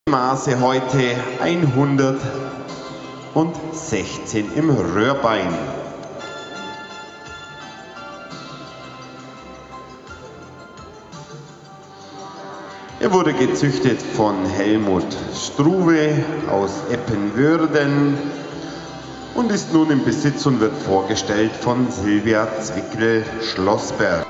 Maße heute 116 im Röhrbein. Er wurde gezüchtet von Helmut Struve aus Eppenwürden und ist nun im Besitz und wird vorgestellt von Silvia Zwickel-Schlossberg.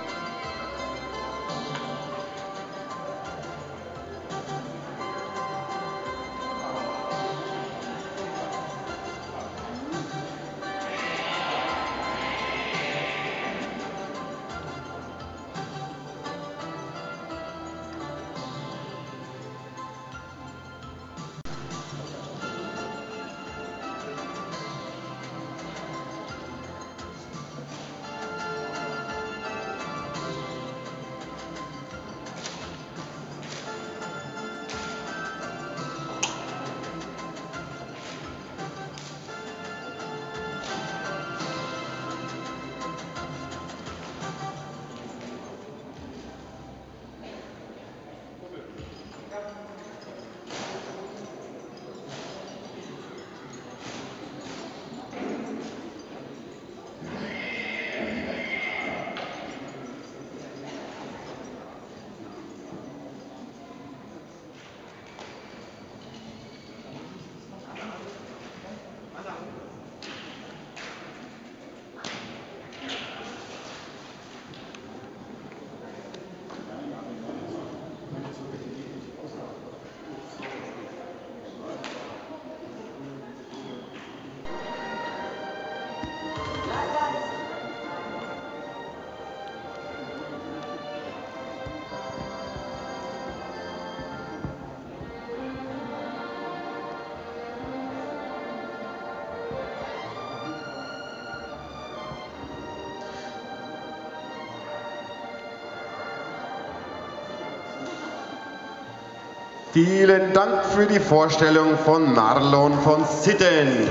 Vielen Dank für die Vorstellung von Marlon von Sitten.